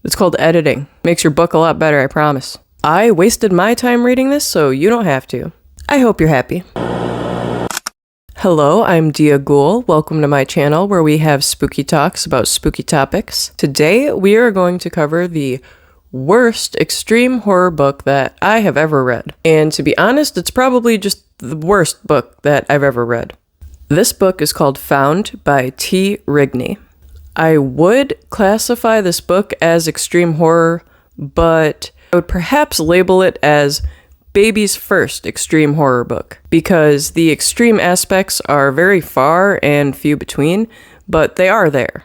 It's called editing. Makes your book a lot better, I promise. I wasted my time reading this, so you don't have to. I hope you're happy. Hello, I'm Dia Ghoul. Welcome to my channel where we have spooky talks about spooky topics. Today, we are going to cover the worst extreme horror book that I have ever read. And to be honest, it's probably just the worst book that I've ever read. This book is called Found by T. Rigney. I would classify this book as extreme horror, but I would perhaps label it as baby's first extreme horror book, because the extreme aspects are very far and few between, but they are there.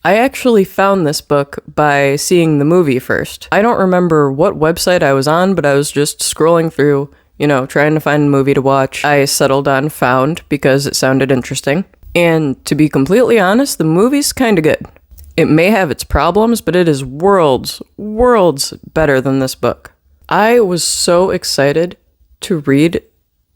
I actually found this book by seeing the movie first. I don't remember what website I was on, but I was just scrolling through, trying to find a movie to watch. I settled on Found because it sounded interesting. And to be completely honest, the movie's kinda good. It may have its problems, but it is worlds better than this book. I was so excited to read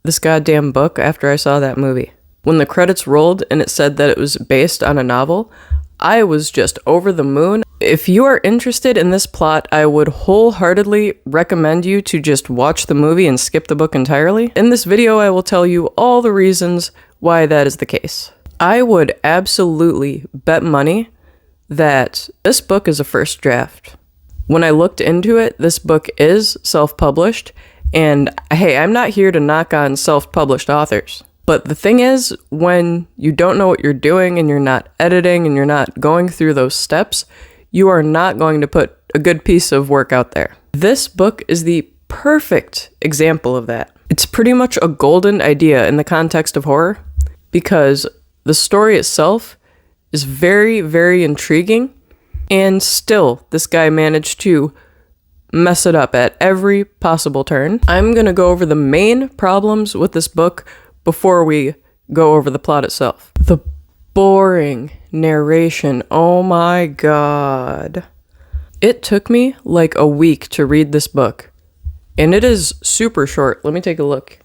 this goddamn book after I saw that movie. When the credits rolled and it said that it was based on a novel, I was just over the moon. If you are interested in this plot, I would wholeheartedly recommend you to just watch the movie and skip the book entirely. In this video, I will tell you all the reasons why that is the case. I would absolutely bet money that this book is a first draft. When I looked into it, this book is self-published, and hey, I'm not here to knock on self-published authors. But the thing is, when you don't know what you're doing and you're not editing and you're not going through those steps, you are not going to put a good piece of work out there. This book is the perfect example of that. It's pretty much a golden idea in the context of horror, because the story itself is very intriguing, and still this guy managed to mess it up at every possible turn. I'm gonna go over the main problems with this book before we go over the plot itself. The boring narration, oh my god. It took me like a week to read this book, and it is super short. Let me take a look.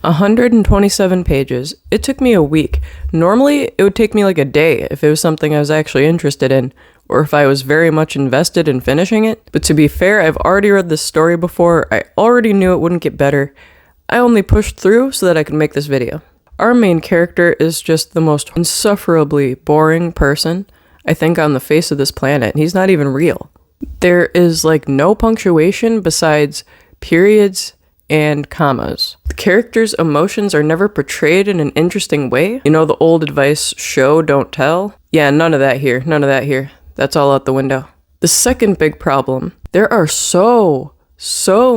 127 pages. It took me a week. Normally, it would take me like a day if it was something I was actually interested in, or if I was very much invested in finishing it. But to be fair, I've already read this story before. I already knew it wouldn't get better. I only pushed through so that I could make this video. Our main character is just the most insufferably boring person, I think, on the face of this planet. He's not even real. There is like no punctuation besides periods and commas. The characters' emotions are never portrayed in an interesting way. You know the old advice, show, don't tell? Yeah, none of that here. None of that here. That's all out the window. The second big problem, there are so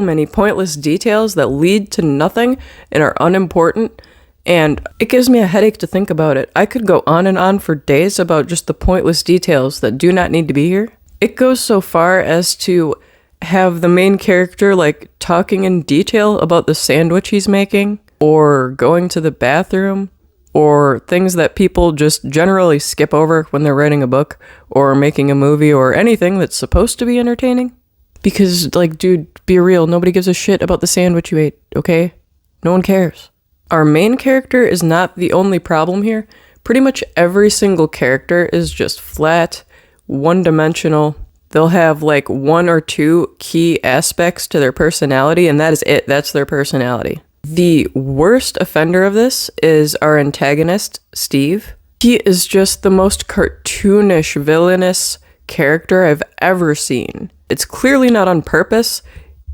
many pointless details that lead to nothing and are unimportant, and it gives me a headache to think about it. I could go on and on for days about just the pointless details that do not need to be here. It goes so far as to have the main character like talking in detail about the sandwich he's making, or going to the bathroom, or things that people just generally skip over when they're writing a book or making a movie or anything that's supposed to be entertaining. Because, like, dude, be real, nobody gives a shit about the sandwich you ate, okay? No one cares. Our main character is not the only problem here. Pretty much every single character is just flat, one-dimensional. They'll have like one or two key aspects to their personality, and that is it. That's their personality. The worst offender of this is our antagonist, Steve. He is just the most cartoonish, villainous character I've ever seen. It's clearly not on purpose.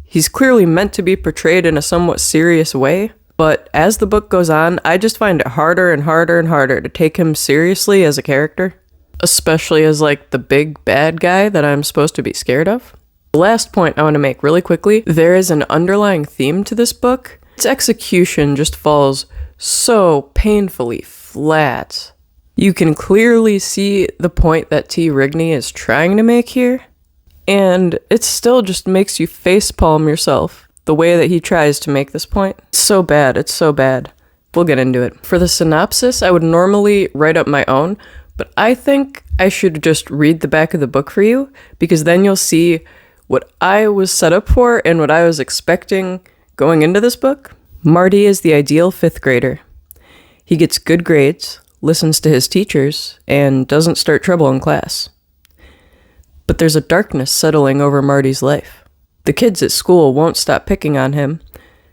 He's clearly meant to be portrayed in a somewhat serious way, but as the book goes on, I just find it harder and harder to take him seriously as a character. Especially as like the big bad guy that I'm supposed to be scared of. The last point I want to make really quickly, there is an underlying theme to this book. Its execution just falls so painfully flat. You can clearly see the point that T. Rigney is trying to make here, and it still just makes you facepalm yourself the way that he tries to make this point. It's so bad, it's so bad. We'll get into it. For the synopsis, I would normally write up my own, but I think I should just read the back of the book for you, because then you'll see what I was set up for and what I was expecting going into this book. Marty is the ideal 5th grader. He gets good grades, listens to his teachers, and doesn't start trouble in class. But there's a darkness settling over Marty's life. The kids at school won't stop picking on him.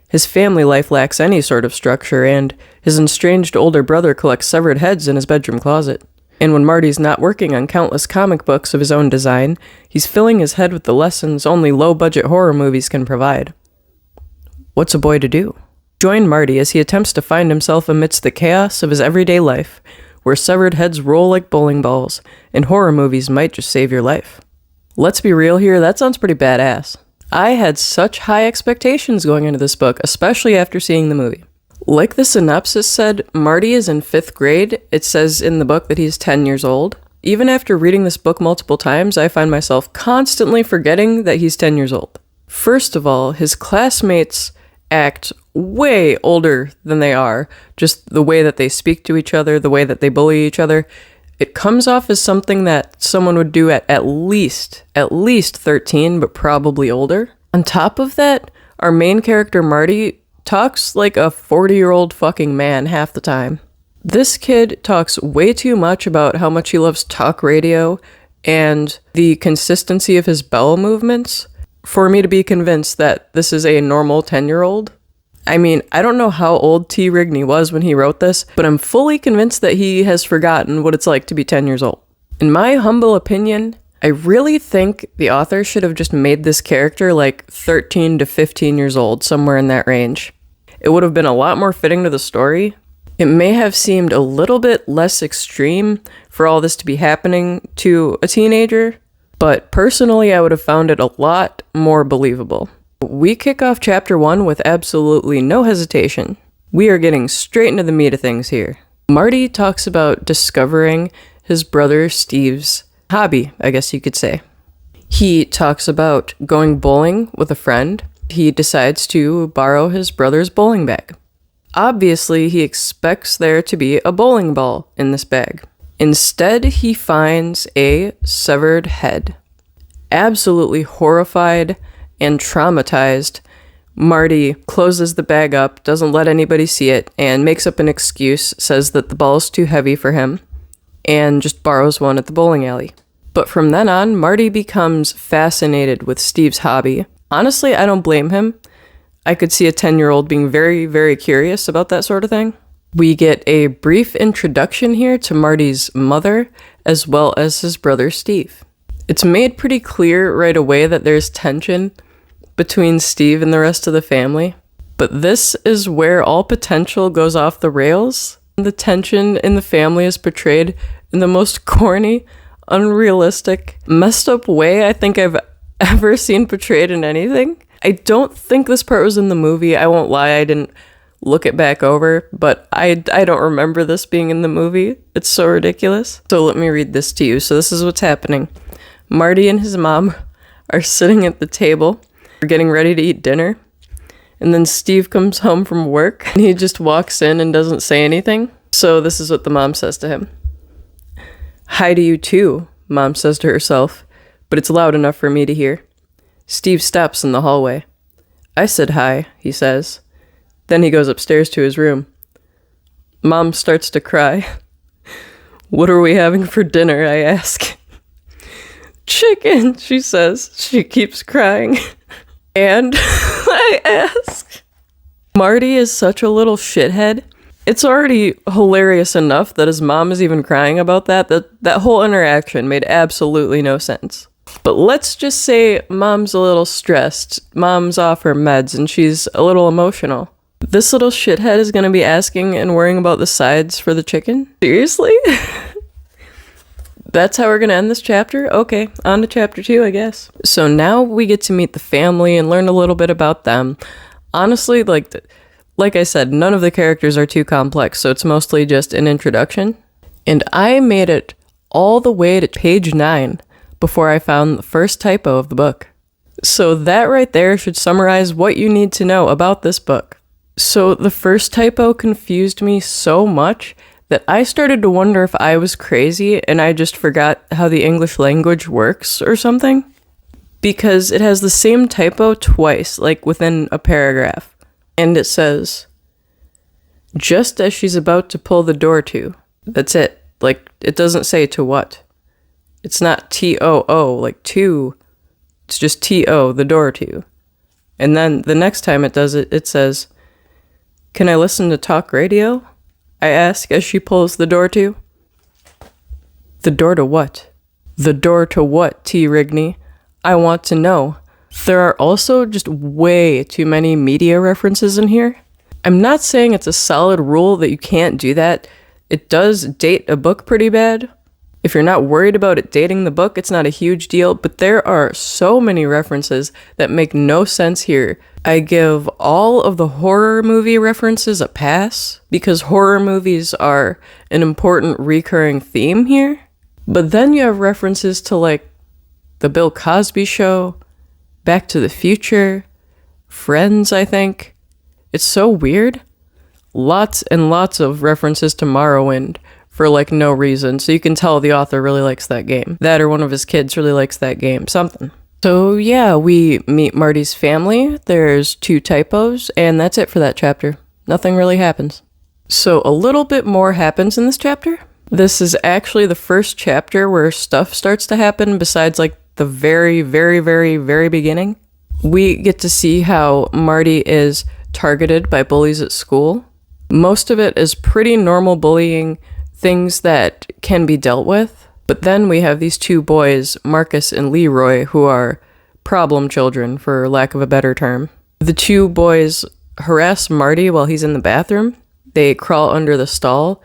His family life lacks any sort of structure, and his estranged older brother collects severed heads in his bedroom closet. And when Marty's not working on countless comic books of his own design, he's filling his head with the lessons only low-budget horror movies can provide. What's a boy to do? Join Marty as he attempts to find himself amidst the chaos of his everyday life, where severed heads roll like bowling balls, and horror movies might just save your life. Let's be real here, that sounds pretty badass. I had such high expectations going into this book, especially after seeing the movie. Like the synopsis said, Marty is in 5th grade. It says in the book that he's 10 years old. Even after reading this book multiple times, I find myself constantly forgetting that he's 10 years old. First of all, his classmates act way older than they are. Just the way that they speak to each other, the way that they bully each other. It comes off as something that someone would do at least 13, but probably older. On top of that, our main character Marty talks like a 40-year-old fucking man half the time. This kid talks way too much about how much he loves talk radio and the consistency of his bowel movements for me to be convinced that this is a normal 10-year-old. I mean, I don't know how old T. Rigney was when he wrote this, but I'm fully convinced that he has forgotten what it's like to be 10 years old. In my humble opinion, I really think the author should have just made this character like 13 to 15 years old, somewhere in that range. It would have been a lot more fitting to the story. It may have seemed a little bit less extreme for all this to be happening to a teenager, but personally I would have found it a lot more believable. We kick off chapter 1 with absolutely no hesitation. We are getting straight into the meat of things here. Marty talks about discovering his brother Steve's hobby, I guess you could say. He talks about going bowling with a friend. He decides to borrow his brother's bowling bag. Obviously, he expects there to be a bowling ball in this bag. Instead, he finds a severed head. Absolutely horrified and traumatized, Marty closes the bag up, doesn't let anybody see it, and makes up an excuse, says that the ball's too heavy for him, and just borrows one at the bowling alley. But from then on, Marty becomes fascinated with Steve's hobby. Honestly, I don't blame him. I could see a 10-year-old being very, very curious about that sort of thing. We get a brief introduction here to Marty's mother, as well as his brother Steve. It's made pretty clear right away that there's tension between Steve and the rest of the family, but this is where all potential goes off the rails. The tension in the family is portrayed in the most corny, unrealistic, messed up way I think I've ever seen portrayed in anything. I don't think this part was in the movie. I won't lie, I didn't look it back over, but I don't remember this being in the movie. It's so ridiculous. So let me read this to you. So this is what's happening. Marty and his mom are sitting at the table, getting ready to eat dinner, and then Steve comes home from work, and he just walks in and doesn't say anything. So this is what the mom says to him. "Hi to you too," Mom says to herself, but it's loud enough for me to hear. Steve stops in the hallway. "I said hi," he says. Then he goes upstairs to his room. Mom starts to cry. "What are we having for dinner?" I ask. "Chicken," she says. She keeps crying. And I ask. Marty is such a little shithead. It's already hilarious enough that his mom is even crying about that. That whole interaction made absolutely no sense. But let's just say Mom's a little stressed. Mom's off her meds and she's a little emotional. This little shithead is going to be asking and worrying about the sides for the chicken? Seriously? That's how we're going to end this chapter? Okay, on to chapter 2, I guess. So now we get to meet the family and learn a little bit about them. Honestly, like I said, none of the characters are too complex, so it's mostly just an introduction. And I made it all the way to page 9 before I found the first typo of the book. So that right there should summarize what you need to know about this book. So the first typo confused me so much that I started to wonder if I was crazy and I just forgot how the English language works or something. Because it has the same typo twice, like within a paragraph. And it says, "just as she's about to pull the door to." That's it. Like, it doesn't say to what. It's not T-O-O, like two. It's just T-O, the door to. And then the next time it does it, it says, "Can I listen to talk radio?" I ask as she pulls the door to. The door to what? The door to what, T. Rigney? I want to know. There are also just way too many media references in here. I'm not saying it's a solid rule that you can't do that. It does date a book pretty bad. If you're not worried about it dating the book, it's not a huge deal, but there are so many references that make no sense here. I give all of the horror movie references a pass, because horror movies are an important recurring theme here. But then you have references to like The Bill Cosby Show, Back to the Future, Friends, I think. It's so weird. Lots and lots of references to Morrowind for like no reason, so you can tell the author really likes that game. That or one of his kids really likes that game, something. So yeah, we meet Marty's family, there's 2 typos, and that's it for that chapter. Nothing really happens. So a little bit more happens in this chapter. This is actually the first chapter where stuff starts to happen besides like the very, very, very, very beginning. We get to see how Marty is targeted by bullies at school. Most of it is pretty normal bullying, things that can be dealt with. But then we have these 2 boys, Marcus and Leroy, who are problem children, for lack of a better term. The 2 boys harass Marty while he's in the bathroom. They crawl under the stall,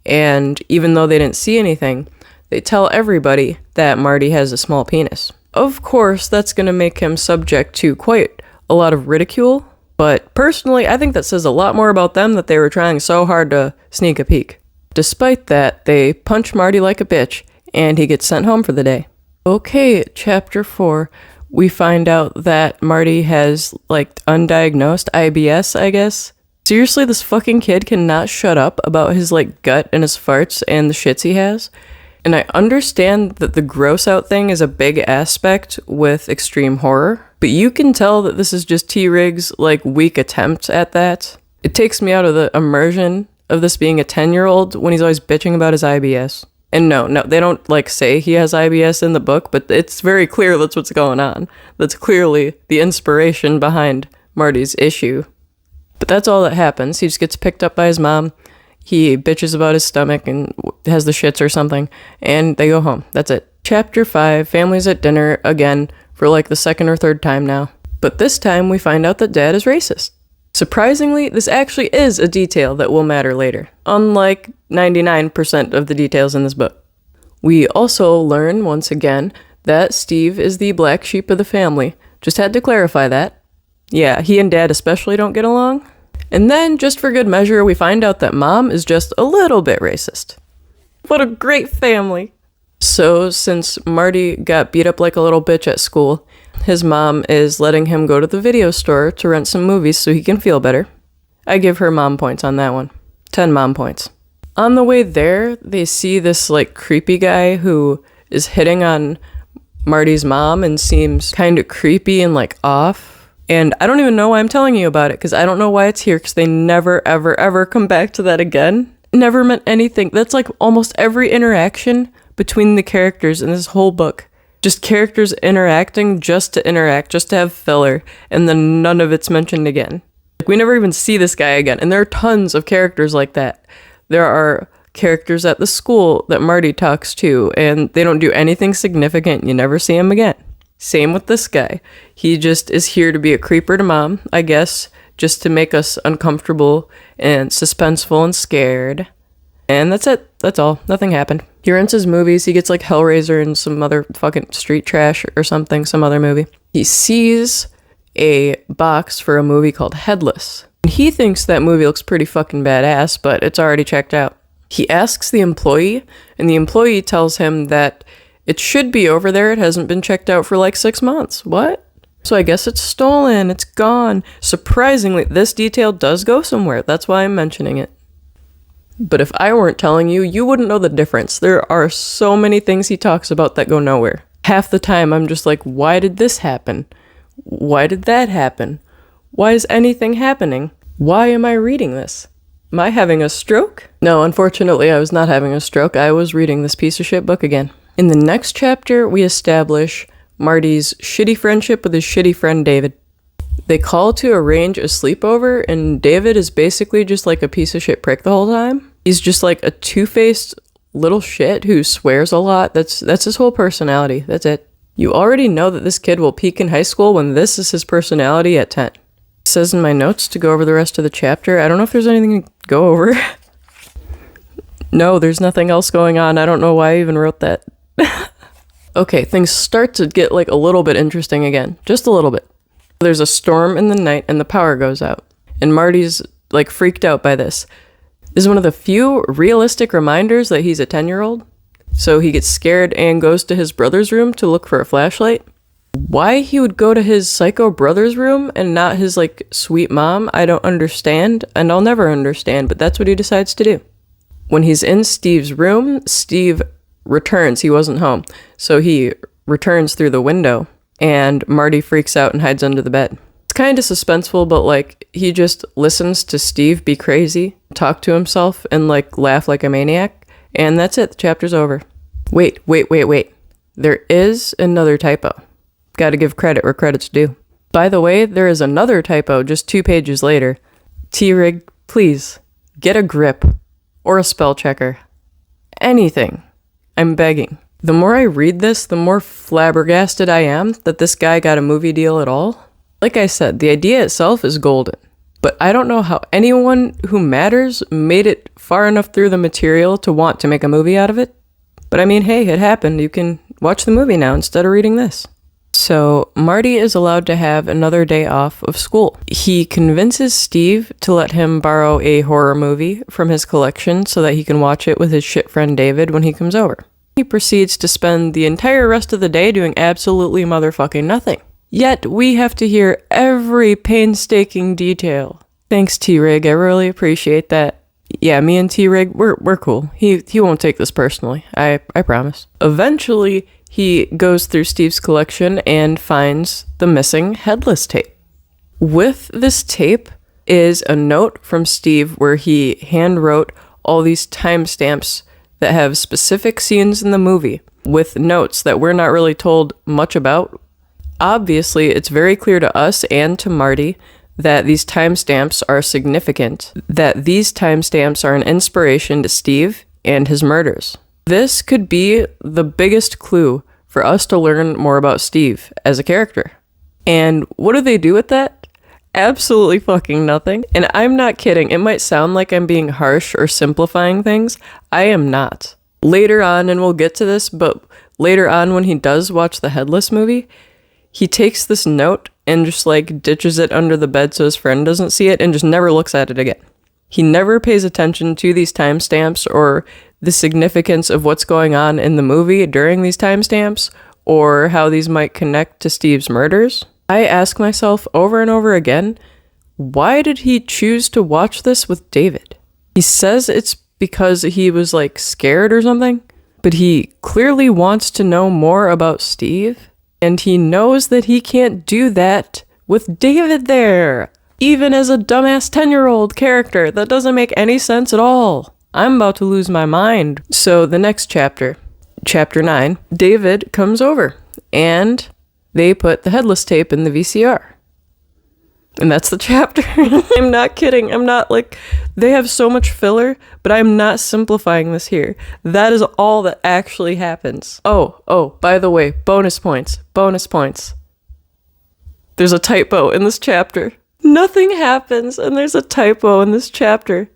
and even though they didn't see anything, they tell everybody that Marty has a small penis. Of course, that's going to make him subject to quite a lot of ridicule, but personally, I think that says a lot more about them that they were trying so hard to sneak a peek. Despite that, they punch Marty like a bitch, and he gets sent home for the day. Okay, chapter 4, we find out that Marty has, like, undiagnosed IBS, I guess. Seriously, this fucking kid cannot shut up about his, like, gut and his farts and the shits he has. And I understand that the gross out thing is a big aspect with extreme horror, but you can tell that this is just T-Rig's, like, weak attempt at that. It takes me out of the immersion of this being a 10-year-old when he's always bitching about his IBS. And no, they don't, like, say he has IBS in the book, but it's very clear that's what's going on. That's clearly the inspiration behind Marty's issue. But that's all that happens. He just gets picked up by his mom. He bitches about his stomach and has the shits or something, and they go home. That's it. Chapter 5, families at dinner, again, for like the 2nd or 3rd time now. But this time we find out that Dad is racist. Surprisingly, this actually is a detail that will matter later, unlike 99% of the details in this book. We also learn, once again, that Steve is the black sheep of the family. Just had to clarify that. Yeah, he and Dad especially don't get along. And then, just for good measure, we find out that Mom is just a little bit racist. What a great family! So, since Marty got beat up like a little bitch at school, his mom is letting him go to the video store to rent some movies so he can feel better. I give her mom points on that one. 10 mom points. On the way there, they see this, like, creepy guy who is hitting on Marty's mom and seems kind of creepy and, like, off. And I don't even know why I'm telling you about it, because I don't know why it's here, because they never, ever, ever come back to that again. It never meant anything. That's like almost every interaction between the characters in this whole book. Just characters interacting just to interact, just to have filler, and then none of it's mentioned again. Like, we never even see this guy again, and there are tons of characters like that. There are characters at the school that Marty talks to, and they don't do anything significant. You never see him again. Same with this guy. He just is here to be a creeper to Mom, I guess, just to make us uncomfortable and suspenseful and scared. And that's it. That's all. Nothing happened. He rents his movies. He gets like Hellraiser and some other fucking Street Trash or something, some other movie. He sees a box for a movie called Headless. And he thinks that movie looks pretty fucking badass, but it's already checked out. He asks the employee, and the employee tells him that it should be over there. It hasn't been checked out for like 6 months. What? So I guess it's stolen. It's gone. Surprisingly, this detail does go somewhere. That's why I'm mentioning it. But if I weren't telling you, you wouldn't know the difference. There are so many things he talks about that go nowhere. Half the time, I'm just like, why did this happen? Why did that happen? Why is anything happening? Why am I reading this? Am I having a stroke? No, unfortunately, I was not having a stroke. I was reading this piece of shit book again. In the next chapter, we establish Marty's shitty friendship with his shitty friend David. They call to arrange a sleepover, and David is basically just like a piece of shit prick the whole time. He's just like a two-faced little shit who swears a lot. That's his whole personality. That's it. You already know that this kid will peak in high school when this is his personality at 10. It says in my notes to go over the rest of the chapter. I don't know if there's anything to go over. No, there's nothing else going on. I don't know why I even wrote that. Okay, things start to get like a little bit interesting again. Just a little bit. There's a storm in the night and the power goes out. And Marty's like freaked out by this. This is one of the few realistic reminders that he's a 10-year-old. So he gets scared and goes to his brother's room to look for a flashlight. Why he would go to his psycho brother's room and not his like sweet mom, I don't understand, and I'll never understand, but that's what he decides to do. When he's in Steve's room, Steve returns. He wasn't home. So he returns through the window and Marty freaks out and hides under the bed. It's kind of suspenseful, but like he just listens to Steve be crazy, talk to himself, and like laugh like a maniac. And that's it. The chapter's over. Wait. There is another typo. Gotta give credit where credit's due. By the way, there is another typo just 2 pages later. T-Rig, please, get a grip or a spell checker. Anything. I'm begging. The more I read this, the more flabbergasted I am that this guy got a movie deal at all. Like I said, the idea itself is golden. But I don't know how anyone who matters made it far enough through the material to want to make a movie out of it. But I mean, hey, it happened. You can watch the movie now instead of reading this. So Marty is allowed to have another day off of school. He convinces Steve to let him borrow a horror movie from his collection so that he can watch it with his shit friend David when he comes over. He proceeds to spend the entire rest of the day doing absolutely motherfucking nothing. Yet we have to hear every painstaking detail. Thanks, T-Rig. I really appreciate that. Yeah, me and T-Rig, we're cool. He won't take this personally. I promise. Eventually, he goes through Steve's collection and finds the missing headless tape. With this tape is a note from Steve where he handwrote all these timestamps that have specific scenes in the movie with notes that we're not really told much about. Obviously, it's very clear to us and to Marty that these timestamps are significant, that these timestamps are an inspiration to Steve and his murders. This could be the biggest clue for us to learn more about Steve as a character. And what do they do with that? Absolutely fucking nothing. And I'm not kidding. It might sound like I'm being harsh or simplifying things. I am not. Later on, and we'll get to this, but later on when he does watch the Headless movie, he takes this note and just like ditches it under the bed so his friend doesn't see it and just never looks at it again. He never pays attention to these timestamps or the significance of what's going on in the movie during these timestamps or how these might connect to Steve's murders. I ask myself over and over again, why did he choose to watch this with David? He says it's because he was like scared or something, but he clearly wants to know more about Steve, and he knows that he can't do that with David there. Even as a dumbass 10-year-old character, that doesn't make any sense at all. I'm about to lose my mind. So the next chapter, chapter 9, David comes over and they put the headless tape in the VCR. And that's the chapter. I'm not kidding. I'm not like, they have so much filler, but I'm not simplifying this here. That is all that actually happens. Oh, by the way, bonus points. There's a typo in this chapter. Nothing happens and there's a typo in this chapter.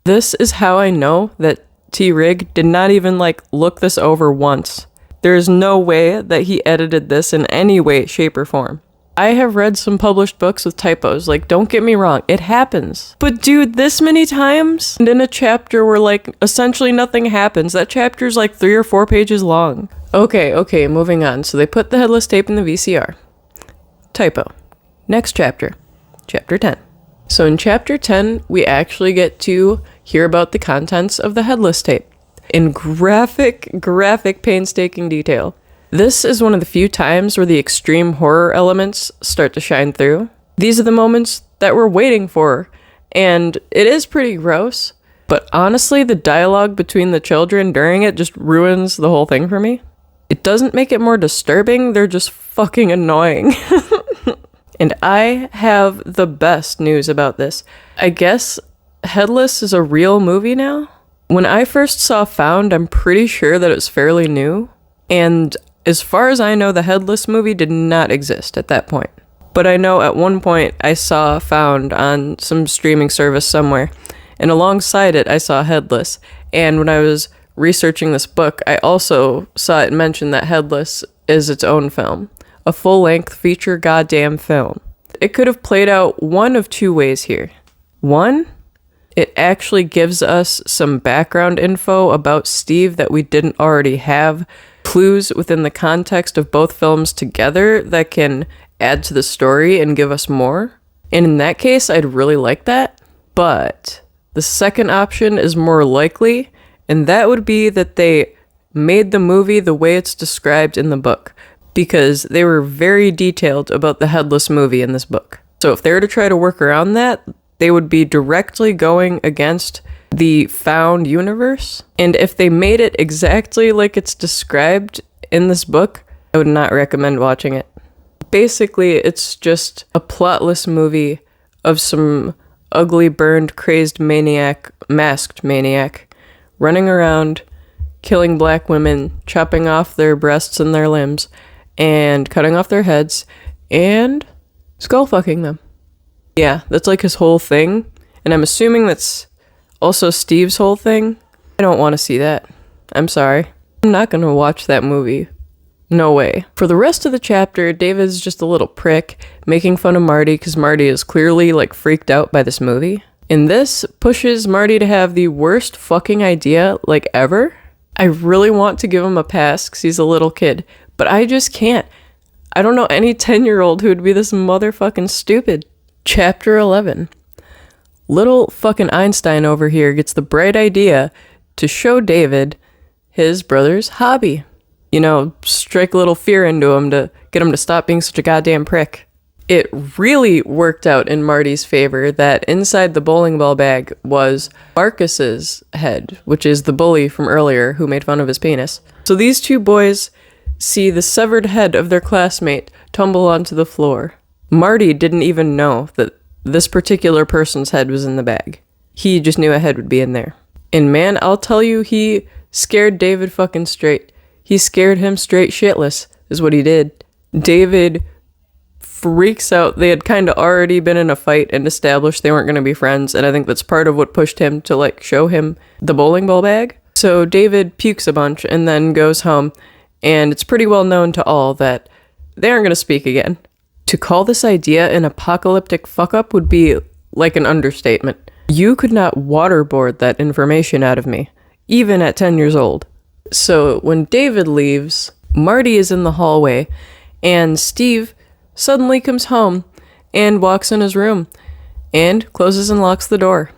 This is how I know that T-Rig did not even like look this over once. There is no way that he edited this in any way, shape, or form. I have read some published books with typos, like don't get me wrong, it happens. But dude, this many times? And in a chapter where like essentially nothing happens, that chapter's like 3 or 4 pages long. Okay, moving on. So they put the headless tape in the VCR. Typo. Next chapter. Chapter 10. So in chapter 10, we actually get to hear about the contents of the headless tape in graphic, painstaking detail. This is one of the few times where the extreme horror elements start to shine through. These are the moments that we're waiting for, and it is pretty gross, but honestly, the dialogue between the children during it just ruins the whole thing for me. It doesn't make it more disturbing, they're just fucking annoying. And I have the best news about this. I guess Headless is a real movie now? When I first saw Found, I'm pretty sure that it was fairly new. And as far as I know, the Headless movie did not exist at that point. But I know at one point I saw Found on some streaming service somewhere. And alongside it, I saw Headless. And when I was researching this book, I also saw it mention that Headless is its own film. A full-length feature goddamn film. It could have played out one of two ways here. One, it actually gives us some background info about Steve that we didn't already have. Clues within the context of both films together that can add to the story and give us more. And in that case, I'd really like that. But the second option is more likely, and that would be that they made the movie the way it's described in the book, because they were very detailed about the Headless movie in this book. So if they were to try to work around that, they would be directly going against the Found universe. And if they made it exactly like it's described in this book, I would not recommend watching it. Basically, it's just a plotless movie of some ugly, burned, crazed maniac, masked maniac, running around, killing black women, chopping off their breasts and their limbs, and cutting off their heads, and skull fucking them. Yeah, that's like his whole thing, and I'm assuming that's also Steve's whole thing. I don't want to see that. I'm sorry. I'm not going to watch that movie. No way. For the rest of the chapter, David's just a little prick, making fun of Marty because Marty is clearly, like, freaked out by this movie. And this pushes Marty to have the worst fucking idea, like, ever. I really want to give him a pass because he's a little kid, but I just can't. I don't know any 10-year-old who would be this motherfucking stupid. Chapter 11. Little fucking Einstein over here gets the bright idea to show David his brother's hobby. You know, strike a little fear into him to get him to stop being such a goddamn prick. It really worked out in Marty's favor that inside the bowling ball bag was Marcus's head, which is the bully from earlier who made fun of his penis. So these two boys see the severed head of their classmate tumble onto the floor. Marty didn't even know that this particular person's head was in the bag. He just knew a head would be in there. And man, I'll tell you, he scared David fucking straight. He scared him straight shitless, is what he did. David freaks out. They had kind of already been in a fight and established they weren't going to be friends, and I think that's part of what pushed him to, like, show him the bowling ball bag. So David pukes a bunch and then goes home, and it's pretty well known to all that they aren't going to speak again. To call this idea an apocalyptic fuck-up would be like an understatement. You could not waterboard that information out of me, even at 10 years old. So when David leaves, Marty is in the hallway, and Steve suddenly comes home and walks in his room and closes and locks the door.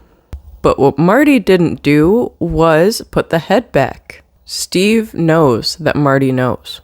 But what Marty didn't do was put the head back. Steve knows that Marty knows.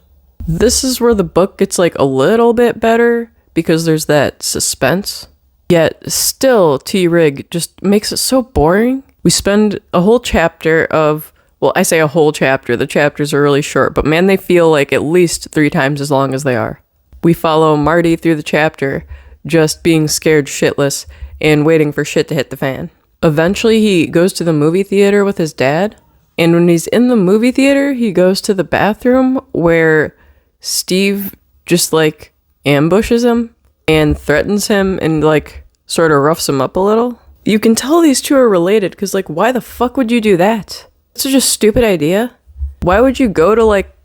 This is where the book gets like a little bit better because there's that suspense. Yet still, T-Rig just makes it so boring. We spend a whole chapter of, well, I say a whole chapter. The chapters are really short, but man, they feel like at least 3 times as long as they are. We follow Marty through the chapter, just being scared shitless and waiting for shit to hit the fan. Eventually, he goes to the movie theater with his dad, and when he's in the movie theater, he goes to the bathroom where Steve just, like, ambushes him and threatens him and, like, sort of roughs him up a little. You can tell these two are related, because, like, why the fuck would you do that? It's such a stupid idea. Why would you go to, like,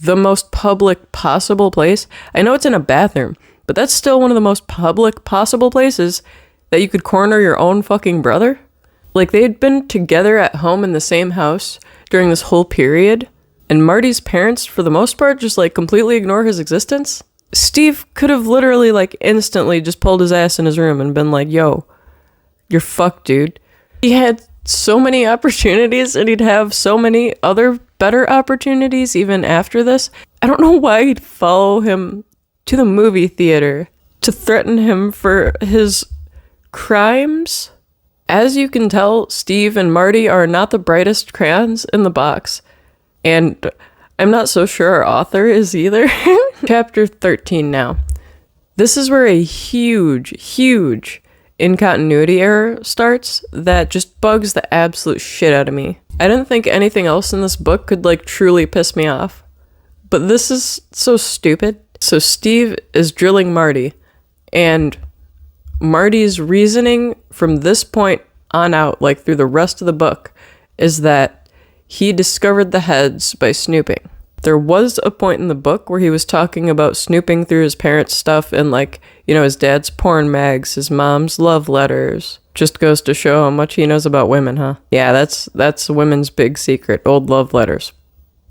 the most public possible place? I know it's in a bathroom, but that's still one of the most public possible places that you could corner your own fucking brother. Like, they had been together at home in the same house during this whole period, and Marty's parents, for the most part, just, like, completely ignore his existence. Steve could have literally, like, instantly just pulled his ass in his room and been like, yo, you're fucked, dude. He had so many opportunities, and he'd have so many other better opportunities even after this. I don't know why he'd follow him to the movie theater to threaten him for his crimes. As you can tell, Steve and Marty are not the brightest crayons in the box. And I'm not so sure our author is either. Chapter 13 now. This is where a huge incontinuity error starts that just bugs the absolute shit out of me. I didn't think anything else in this book could like truly piss me off. But this is so stupid. So Steve is drilling Marty, and Marty's reasoning from this point on out, like through the rest of the book, is that he discovered the heads by snooping. There was a point in the book where he was talking about snooping through his parents' stuff and like, you know, his dad's porn mags, his mom's love letters. Just goes to show how much he knows about women, huh? Yeah, that's women's big secret, old love letters.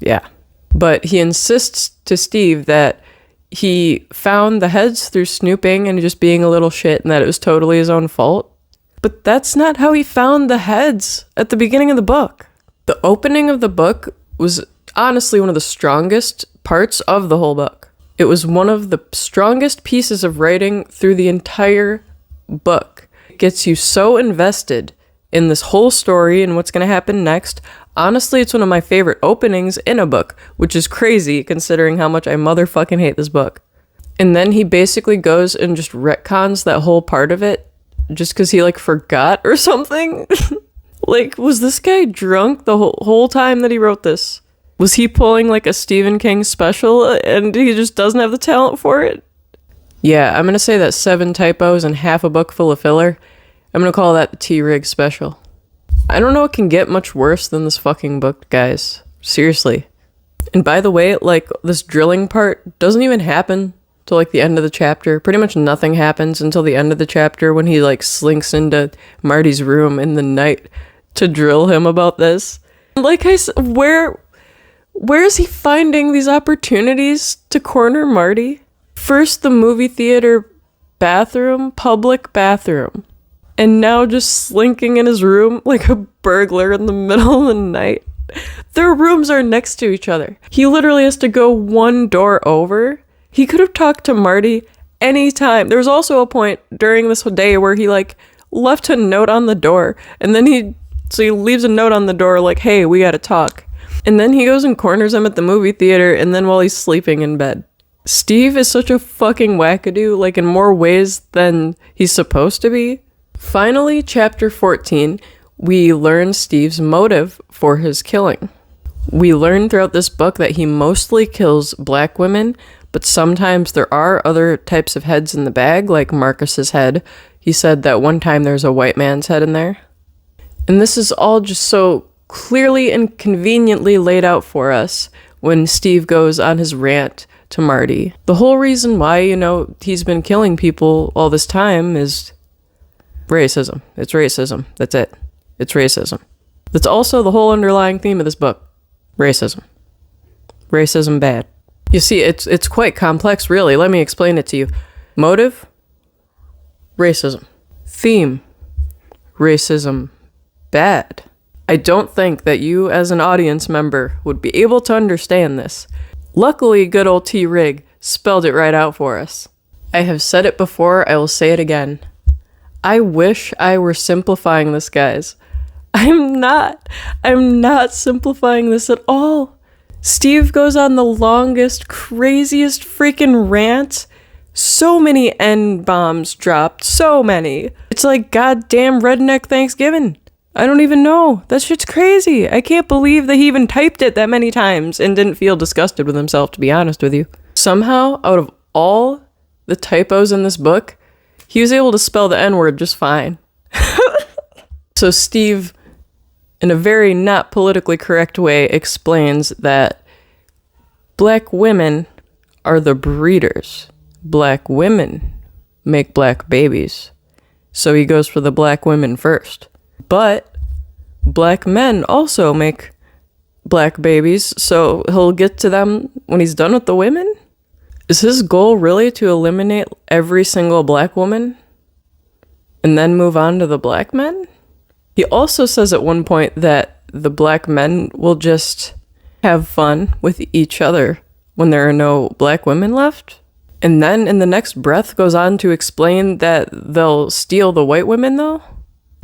Yeah. But he insists to Steve that he found the heads through snooping and just being a little shit and that it was totally his own fault. But that's not how he found the heads at the beginning of the book. The opening of the book was honestly one of the strongest parts of the whole book. It was one of the strongest pieces of writing through the entire book. It gets you so invested in this whole story and what's going to happen next. Honestly, it's one of my favorite openings in a book, which is crazy considering how much I motherfucking hate this book. And then he basically goes and just retcons that whole part of it just because he like forgot or something. Like, was this guy drunk the whole time that he wrote this? Was he pulling like a Stephen King special and he just doesn't have the talent for it? Yeah, I'm going to say that 7 typos and half a book full of filler. I'm going to call that the T-Rig special. I don't know what can get much worse than this fucking book, guys. Seriously. And by the way, like, this drilling part doesn't even happen till like the end of the chapter. Pretty much nothing happens until the end of the chapter when he like slinks into Marty's room in the night to drill him about this. Like I said, where is he finding these opportunities to corner Marty? First the movie theater bathroom, public bathroom. And now just slinking in his room like a burglar in the middle of the night. Their rooms are next to each other. He literally has to go one door over. He could have talked to Marty anytime. There was also a point during this day where he like left a note on the door. And then he leaves a note on the door like, hey, we gotta talk. And then he goes and corners him at the movie theater and then while he's sleeping in bed. Steve is such a fucking wackadoo, like in more ways than he's supposed to be. Finally, chapter 14, we learn Steve's motive for his killing. We learn throughout this book that he mostly kills black women, but sometimes there are other types of heads in the bag, like Marcus's head. He said that one time there's a white man's head in there. And this is all just so clearly and conveniently laid out for us when Steve goes on his rant to Marty. The whole reason why, you know, he's been killing people all this time is racism. It's racism. That's it. It's racism. That's also the whole underlying theme of this book. Racism. Racism bad. You see, it's quite complex, really. Let me explain it to you. Motive? Racism. Theme? Racism bad. I don't think that you as an audience member would be able to understand this. Luckily, good old T-Rig spelled it right out for us. I have said it before, I will say it again. I wish I were simplifying this, guys. I'm not simplifying this at all. Steve goes on the longest, craziest freaking rant. So many N-bombs dropped, so many. It's like goddamn redneck Thanksgiving. I don't even know. That shit's crazy. I can't believe that he even typed it that many times and didn't feel disgusted with himself, to be honest with you. Somehow, out of all the typos in this book, he was able to spell the N-word just fine. So Steve, in a very not politically correct way, explains that black women are the breeders. Black women make black babies. So he goes for the black women first. But black men also make black babies, so he'll get to them when he's done with the women? Is his goal really to eliminate every single black woman and then move on to the black men? He also says at one point that the black men will just have fun with each other when there are no black women left. And then in the next breath goes on to explain that they'll steal the white women though.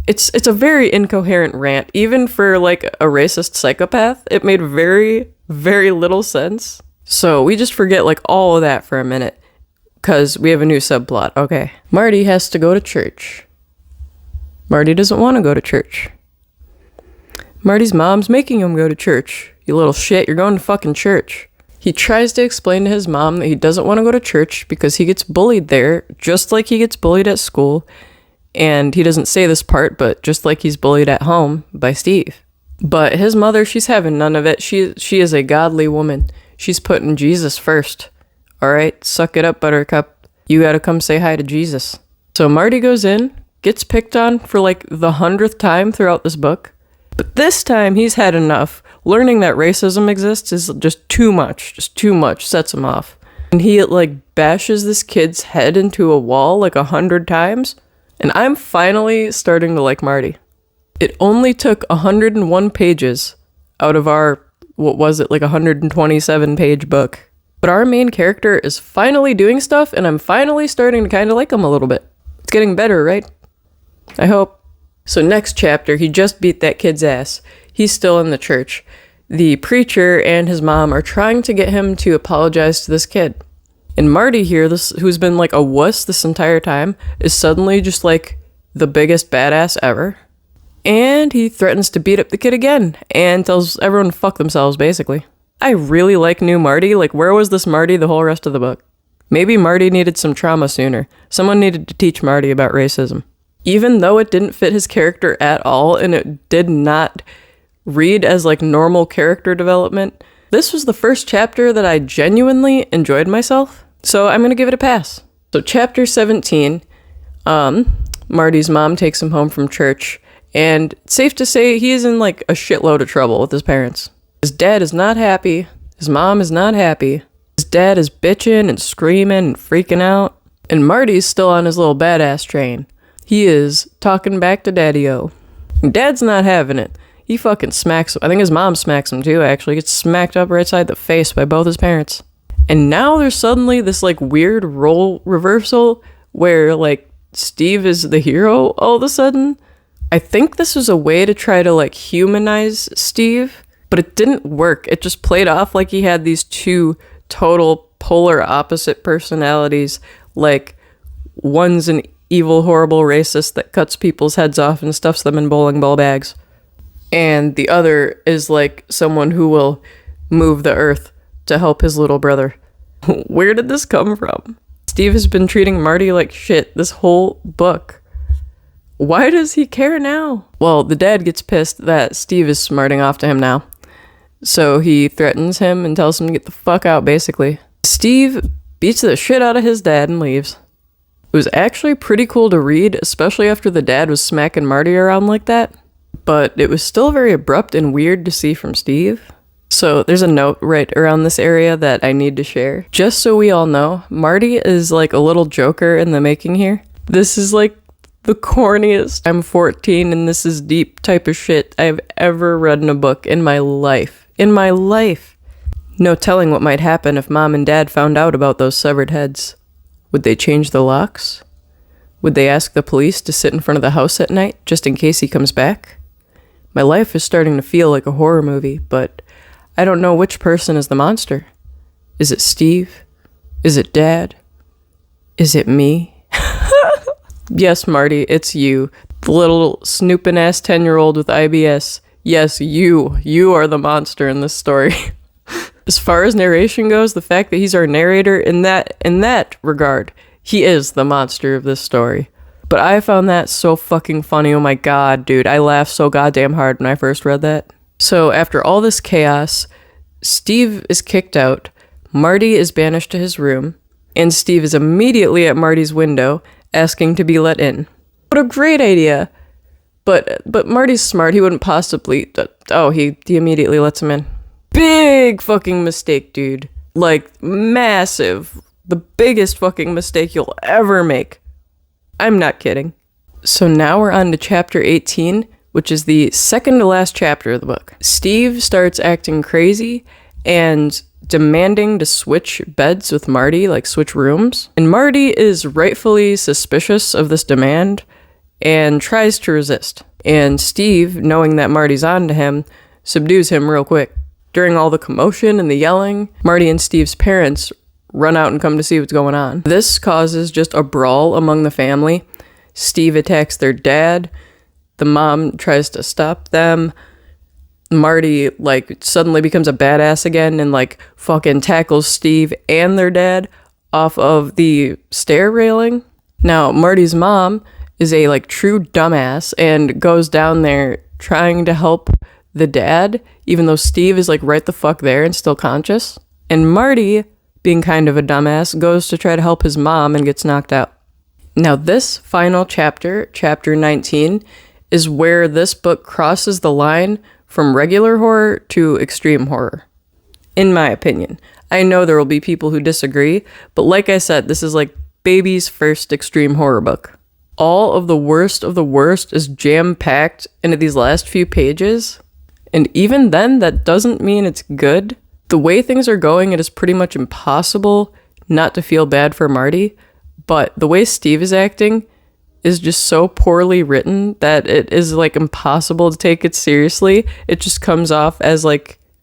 It's a very incoherent rant. Even for like a racist psychopath, it made very, very little sense. So we just forget like all of that for a minute, because we have a new subplot. Okay. Marty has to go to church. Marty doesn't want to go to church. Marty's mom's making him go to church. You little shit, you're going to fucking church. He tries to explain to his mom that he doesn't want to go to church because he gets bullied there, just like he gets bullied at school. And he doesn't say this part, but just like he's bullied at home by Steve. But his mother, she's having none of it. She is a godly woman. She's putting Jesus first. All right, suck it up, Buttercup. You gotta come say hi to Jesus. So Marty goes in, gets picked on for like the 100th time throughout this book. But this time he's had enough. Learning that racism exists is just too much, sets him off. And he like bashes this kid's head into a wall like 100 times. And I'm finally starting to like Marty. It only took 101 pages out of our, what was it, like 127 page book. But our main character is finally doing stuff, and I'm finally starting to kind of like him a little bit. It's getting better, right? I hope. So next chapter, he just beat that kid's ass. He's still in the church. The preacher and his mom are trying to get him to apologize to this kid. And Marty here, who's been like a wuss this entire time, is suddenly just like the biggest badass ever. And he threatens to beat up the kid again and tells everyone to fuck themselves, basically. I really like new Marty. Like, where was this Marty the whole rest of the book? Maybe Marty needed some trauma sooner. Someone needed to teach Marty about racism. Even though it didn't fit his character at all, and it did not read as like normal character development, this was the first chapter that I genuinely enjoyed myself. So I'm going to give it a pass. So chapter 17, Marty's mom takes him home from church, and it's safe to say he is in like a shitload of trouble with his parents. His dad is not happy. His mom is not happy. His dad is bitching and screaming and freaking out. And Marty's still on his little badass train. He is talking back to Daddy-O. And Dad's not having it. He fucking smacks him. I think his mom smacks him too, actually. He gets smacked up right side the face by both his parents. And now there's suddenly this like weird role reversal where like Steve is the hero all of a sudden. I think this was a way to try to like humanize Steve, but it didn't work. It just played off like he had these two total polar opposite personalities. Like one's an evil, horrible racist that cuts people's heads off and stuffs them in bowling ball bags. And the other is like someone who will move the earth to help his little brother. Where did this come from? Steve has been treating Marty like shit this whole book. Why does he care now? Well, the dad gets pissed that Steve is smarting off to him now. So he threatens him and tells him to get the fuck out, basically. Steve beats the shit out of his dad and leaves. It was actually pretty cool to read, especially after the dad was smacking Marty around like that. But it was still very abrupt and weird to see from Steve. So there's a note right around this area that I need to share. Just so we all know, Marty is like a little Joker in the making here. This is like the corniest I'm 14 and this is deep type of shit I've ever read in a book in my life. In my life. No telling what might happen if Mom and Dad found out about those severed heads. Would they change the locks? Would they ask the police to sit in front of the house at night just in case he comes back? My life is starting to feel like a horror movie, but I don't know which person is the monster. Is it Steve? Is it Dad? Is it me? Yes, Marty, it's you. The little snooping ass 10-year-old with IBS. Yes, you are the monster in this story. As far as narration goes, the fact that he's our narrator in that regard, he is the monster of this story. But I found that so fucking funny. Oh my god, dude. I laughed so goddamn hard when I first read that. So after all this chaos, Steve is kicked out, Marty is banished to his room, and Steve is immediately at Marty's window asking to be let in. What a great idea. But Marty's smart. He wouldn't possibly... Oh, he immediately lets him in. Big fucking mistake, dude. Like, massive. The biggest fucking mistake you'll ever make. I'm not kidding. So now we're on to chapter 18, which is the second to last chapter of the book. Steve starts acting crazy and demanding to switch beds with Marty, like switch rooms. And Marty is rightfully suspicious of this demand and tries to resist. And Steve, knowing that Marty's on to him, subdues him real quick. During all the commotion and the yelling, Marty and Steve's parents run out and come to see what's going on. This causes just a brawl among the family. Steve attacks their dad. The mom tries to stop them. Marty, suddenly becomes a badass again and, fucking tackles Steve and their dad off of the stair railing. Now, Marty's mom is a, true dumbass and goes down there trying to help the dad, even though Steve is, right the fuck there and still conscious. And Marty, being kind of a dumbass, goes to try to help his mom and gets knocked out. Now, this final chapter, chapter 19, is where this book crosses the line from regular horror to extreme horror, in my opinion. I know there will be people who disagree, but like I said, this is baby's first extreme horror book. All of the worst is jam-packed into these last few pages, and even then, that doesn't mean it's good. The way things are going, it is pretty much impossible not to feel bad for Marty, but the way Steve is acting is just so poorly written that it is impossible to take it seriously. It just comes off as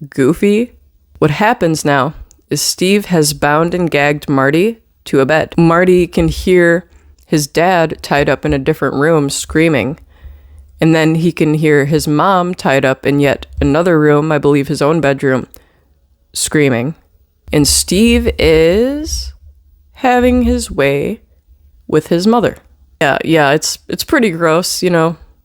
goofy. What happens now is Steve has bound and gagged Marty to a bed. Marty can hear his dad tied up in a different room screaming, and then he can hear his mom tied up in yet another room, I believe his own bedroom, screaming. And Steve is having his way with his mother. Yeah, it's pretty gross,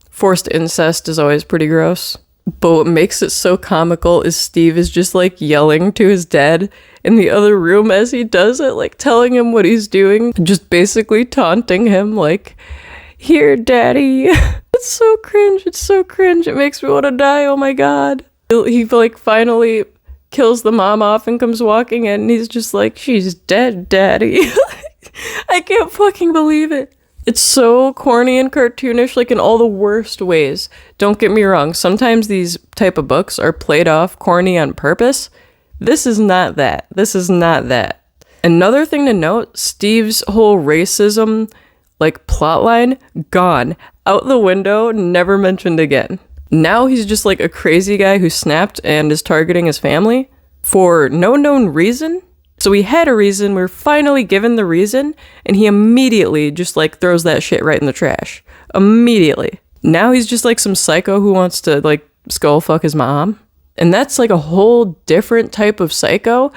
Forced incest is always pretty gross. But what makes it so comical is Steve is just yelling to his dad in the other room as he does it, telling him what he's doing, just basically taunting him, here, daddy. It's so cringe. It makes me want to die. Oh my god. He finally kills the mom off and comes walking in, and he's just she's dead, daddy. I can't fucking believe it. It's so corny and cartoonish, in all the worst ways. Don't get me wrong, sometimes these type of books are played off corny on purpose. This is not that. Another thing to note, Steve's whole racism, plotline, gone. Out the window, never mentioned again. Now he's just a crazy guy who snapped and is targeting his family for no known reason. So we had a reason, we were finally given the reason, and he immediately just throws that shit right in the trash. Immediately. Now he's just some psycho who wants to skull fuck his mom. And that's a whole different type of psycho.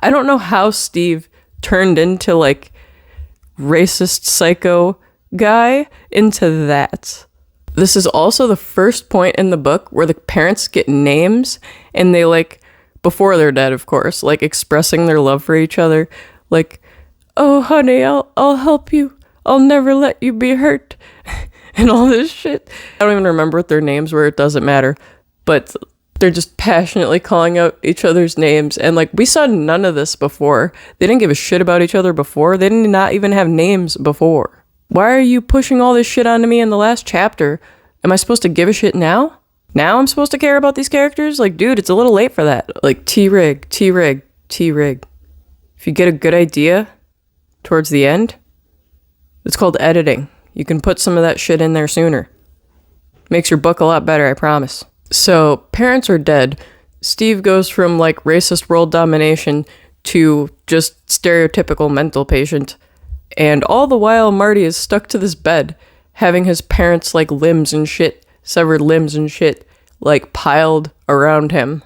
I don't know how Steve turned into racist psycho guy into that. This is also the first point in the book where the parents get names and they before they're dead, of course, expressing their love for each other, oh honey, I'll help you, I'll never let you be hurt, and all this shit. I don't even remember what their names were, it doesn't matter, but they're just passionately calling out each other's names, and we saw none of this before. They didn't give a shit about each other before. They did not even have names before. Why are you pushing all this shit onto me in the last chapter? Am I supposed to give a shit now? Now I'm supposed to care about these characters? Dude, it's a little late for that. T-Rig. If you get a good idea towards the end, it's called editing. You can put some of that shit in there sooner. Makes your book a lot better, I promise. So, parents are dead. Steve goes from racist world domination to just stereotypical mental patient. And all the while, Marty is stuck to this bed, having his parents' limbs and shit, severed limbs and shit, piled around him.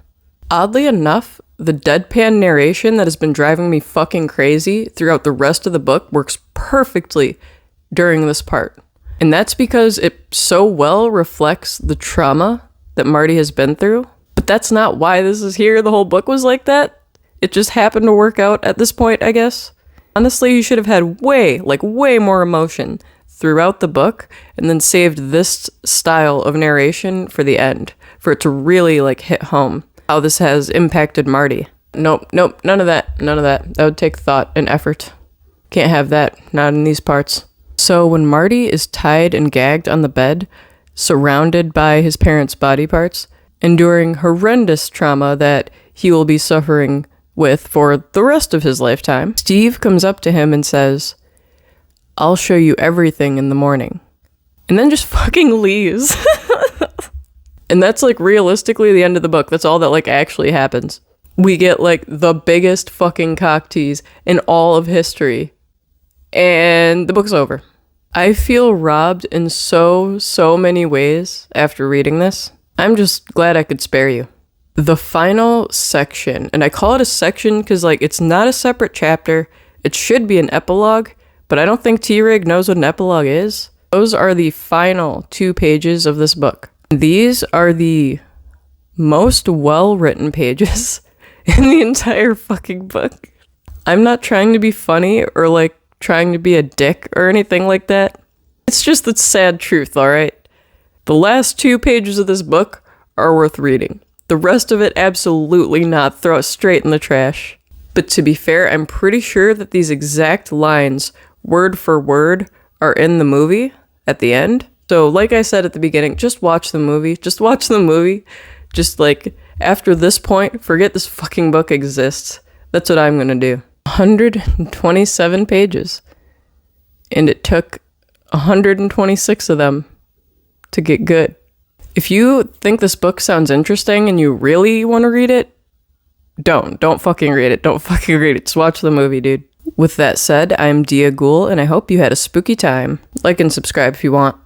Oddly enough, the deadpan narration that has been driving me fucking crazy throughout the rest of the book works perfectly during this part. And that's because it so well reflects the trauma that Marty has been through. But that's not why this is here. The whole book was like that. It just happened to work out at this point, I guess. Honestly, you should have had way more emotion throughout the book and then saved this style of narration for the end, for it to really hit home how this has impacted Marty. Nope, none of that. That would take thought and effort. Can't have that, not in these parts. So when Marty is tied and gagged on the bed, surrounded by his parents' body parts, enduring horrendous trauma that he will be suffering with for the rest of his lifetime, Steve comes up to him and says, "I'll show you everything in the morning. and then just fucking leaves. And that's like realistically the end of the book. That's all that like actually happens. We get like the biggest fucking cock tease in all of history. And the book's over. I feel robbed in so many ways after reading this. I'm just glad I could spare you. The final section, and I call it a section because like it's not a separate chapter. It should be an epilogue, but I don't think T-Rig knows what an epilogue is. Those are the final 2 pages of this book. These are the most well-written pages in the entire fucking book. I'm not trying to be funny or like trying to be a dick or anything like that. It's just the sad truth, alright? The last 2 pages of this book are worth reading. The rest of it, absolutely not. Throw it straight in the trash. But to be fair, I'm pretty sure that these exact lines, word for word, are in the movie at the end. So like I said at the beginning, just watch the movie. Just watch the movie. Just like, after this point, forget this fucking book exists. That's what I'm gonna do. 127 pages. And it took 126 of them to get good. If you think this book sounds interesting and you really want to read it, don't fucking read it. Don't fucking read it. Just watch the movie, dude. With that said, I'm Dia Ghoul, and I hope you had a spooky time. Like and subscribe if you want.